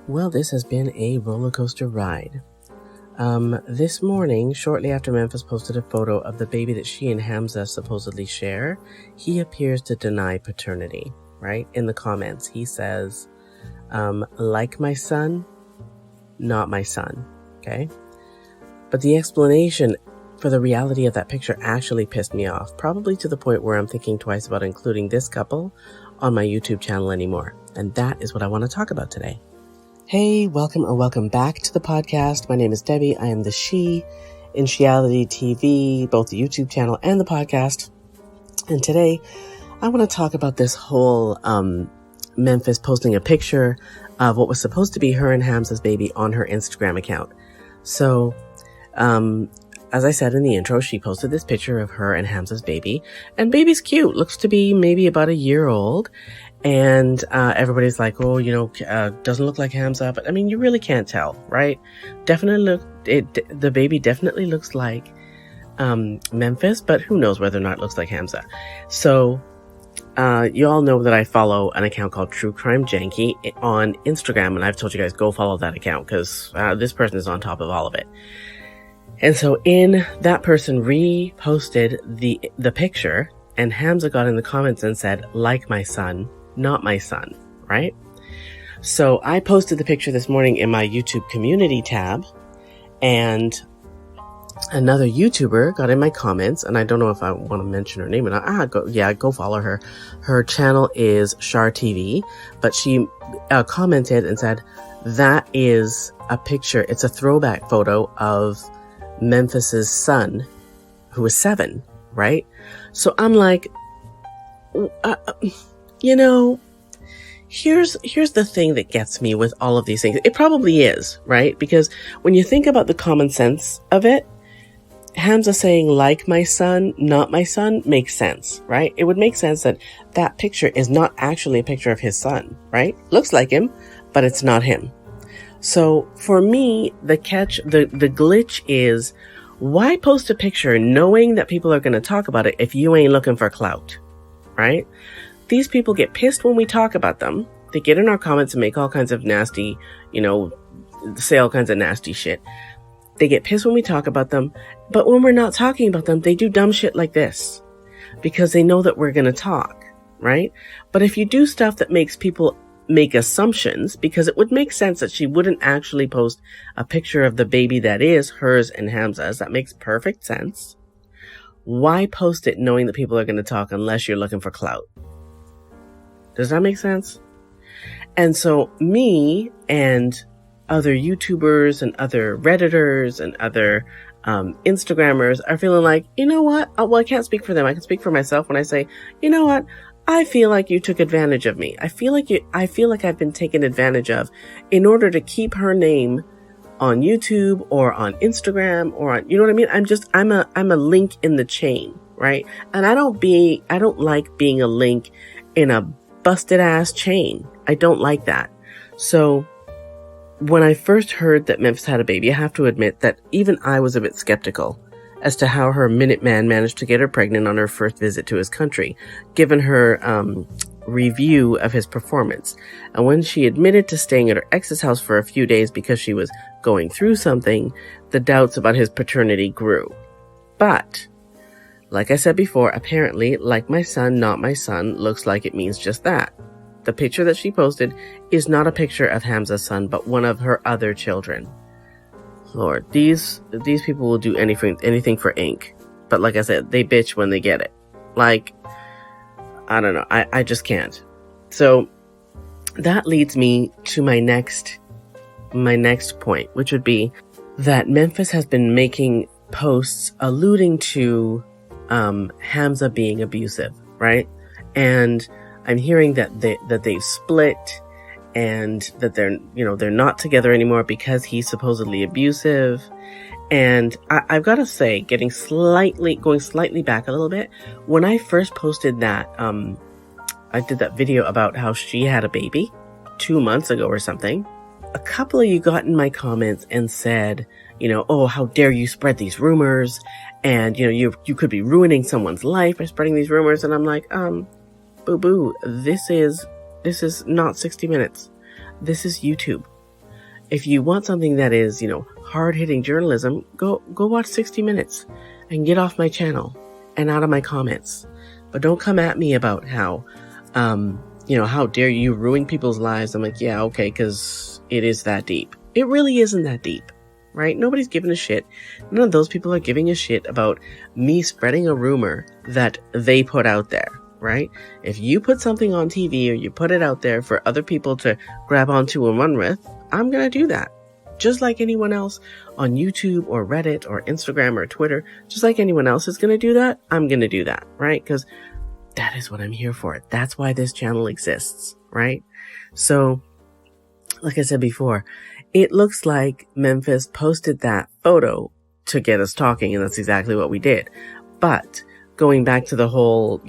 Well, this has been a roller coaster ride. This morning, shortly after Memphis posted a photo of the baby that she and Hamza'S supposedly share, he appears to deny paternity, right? In the comments, he says, like my son, not my son, okay? But the explanation for the reality of that picture actually pissed me off, probably to the point where I'm thinking twice about including this couple on my YouTube channel anymore. And that is what I want to talk about today. Hey, welcome back to the podcast. My name is Debbie. I am the she in Sheality TV, both the YouTube channel and the podcast. And today I want to talk about this whole Memphis posting a picture of what was supposed to be her and Hamza'S baby on her Instagram account. So, as I said in the intro, she posted this picture of her and Hamza'S baby, and baby's cute. Looks to be maybe about a year old. And everybody's like, oh, doesn't look like Hamza, but I mean, you really can't tell, right? The baby definitely looks like Memphis, but who knows whether or not it looks like Hamza. So you all know that I follow an account called True Crime Janky on Instagram, and I've told you guys go follow that account because this person is on top of all of it. And so that person reposted the picture, and Hamza got in the comments and said, like my son, not my son, right? So I posted the picture this morning in my YouTube community tab, and another YouTuber got in my comments, and I don't know if I want to mention her name or not. Go follow her. Her channel is Shar TV, but she commented and said, that is a picture. It's a throwback photo of Memphis's son, who is 7, right? So I'm like, here's the thing that gets me with all of these things. It probably is, right? Because when you think about the common sense of it, Hamza saying like my son, not my son makes sense, right? It would make sense that picture is not actually a picture of his son, right? Looks like him, but it's not him. So for me, the glitch is, why post a picture knowing that people are going to talk about it if you ain't looking for clout, right? These people get pissed when we talk about them. They get in our comments and make all kinds of nasty, say all kinds of nasty shit. They get pissed when we talk about them. But when we're not talking about them, they do dumb shit like this because they know that we're going to talk, right? But if you do stuff that makes people make assumptions, because it would make sense that she wouldn't actually post a picture of the baby that is hers and Hamza'S. That makes perfect sense. Why post it knowing that people are going to talk unless you're looking for clout? Does that make sense? And so me and other YouTubers and other Redditors and other Instagrammers are feeling like, you know what? Well, I can't speak for them. I can speak for myself when I say, you know what? I feel like you took advantage of me. I feel like I've been taken advantage of in order to keep her name on YouTube or on Instagram or on, you know what I mean? I'm a link in the chain, right? And I don't like being a link in a busted ass chain. I don't like that. So when I first heard that Memphis had a baby, I have to admit that even I was a bit skeptical as to how her Minuteman managed to get her pregnant on her first visit to his country, given her review of his performance. And when she admitted to staying at her ex's house for a few days because she was going through something, the doubts about his paternity grew. But like I said before, apparently, like my son, not my son, looks like it means just that. The picture that she posted is not a picture of Hamza'S son, but one of her other children. Lord, these people will do anything for ink. But like I said, they bitch when they get it. Like, I don't know. I just can't. So that leads me to my next point, which would be that Memphis has been making posts alluding to Hamza being abusive, right? And I'm hearing that they've split and that they're not together anymore because he's supposedly abusive. And I've got to say, going slightly back a little bit, when I first posted that, I did that video about how she had a baby 2 months ago or something. A couple of you got in my comments and said, oh, how dare you spread these rumors? And, you could be ruining someone's life by spreading these rumors. And I'm like, boo-boo, this is not 60 Minutes. This is YouTube. If you want something that is, hard-hitting journalism, go watch 60 Minutes and get off my channel and out of my comments. But don't come at me about how, how dare you ruin people's lives. I'm like, yeah, okay, because it is that deep. It really isn't that deep, right? Nobody's giving a shit. None of those people are giving a shit about me spreading a rumor that they put out there, right? If you put something on TV or you put it out there for other people to grab onto and run with, I'm going to do that. Just like anyone else on YouTube or Reddit or Instagram or Twitter, just like anyone else is going to do that, I'm going to do that, right? Because that is what I'm here for. That's why this channel exists, right? So, like I said before, it looks like Memphis posted that photo to get us talking, and that's exactly what we did. But going back to the whole,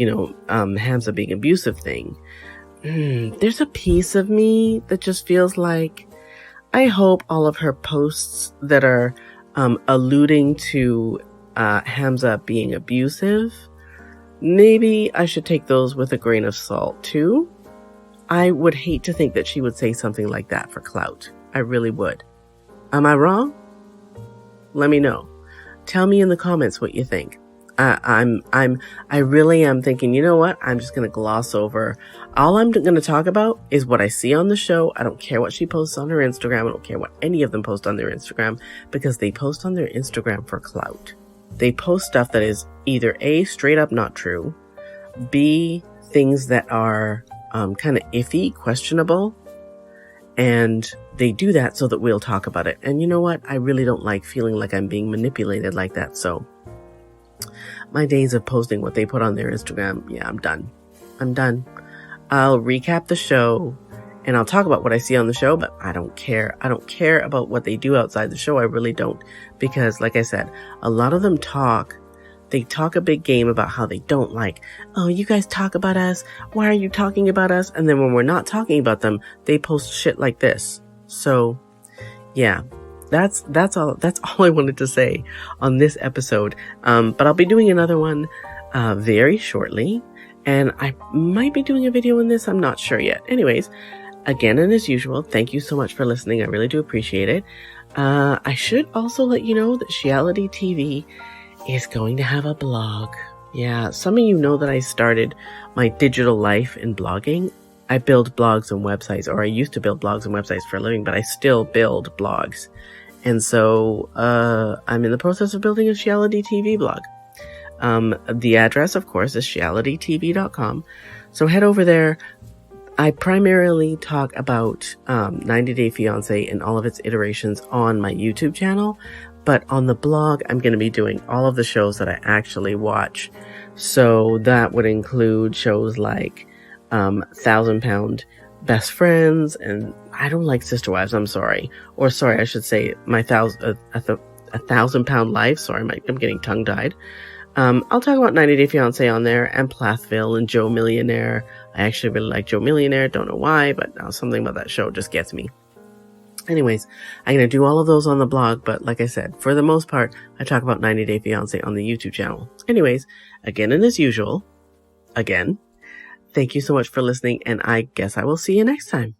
Hamza being abusive thing, there's a piece of me that just feels like I hope all of her posts that are alluding to Hamza being abusive, maybe I should take those with a grain of salt too. I would hate to think that she would say something like that for clout. I really would. Am I wrong? Let me know. Tell me in the comments what you think. I really am thinking, you know what? I'm just going to gloss over. All I'm going to talk about is what I see on the show. I don't care what she posts on her Instagram. I don't care what any of them post on their Instagram, because they post on their Instagram for clout. They post stuff that is either A, straight up not true, B, things that are kind of iffy, questionable, and they do that so that we'll talk about it. And you know what? I really don't like feeling like I'm being manipulated like that. So my days of posting what they put on their Instagram, yeah, I'm done. I'll recap the show and I'll talk about what I see on the show, but I don't care. I don't care about what they do outside the show. I really don't. Because like I said, a lot of them they talk a big game about how they don't like, oh, you guys talk about us. Why are you talking about us? And then when we're not talking about them, they post shit like this. So yeah, that's all I wanted to say on this episode. But I'll be doing another one, very shortly, and I might be doing a video on this. I'm not sure yet. Anyways, again, and as usual, thank you so much for listening. I really do appreciate it. I should also let you know that Shiality TV is going to have a blog. Yeah, some of you know that I started my digital life in blogging. I build blogs and websites, or I used to build blogs and websites for a living, but I still build blogs. And so I'm in the process of building a Shiality TV blog. The address, of course, is shialitytv.com. So head over there. I primarily talk about 90 Day Fiance and all of its iterations on my YouTube channel. But on the blog, I'm going to be doing all of the shows that I actually watch. So that would include shows like 1,000 Pound Best Friends, and I don't like Sister Wives, I'm sorry. Or sorry, I should say my 1,000 Pound Life. Sorry, I'm getting tongue-tied. I'll talk about 90 Day Fiance on there, and Plathville, and Joe Millionaire. I actually really like Joe Millionaire, don't know why, but something about that show just gets me. Anyways, I'm going to do all of those on the blog, but like I said, for the most part, I talk about 90 Day Fiance on the YouTube channel. Anyways, again and as usual, thank you so much for listening, and I guess I will see you next time.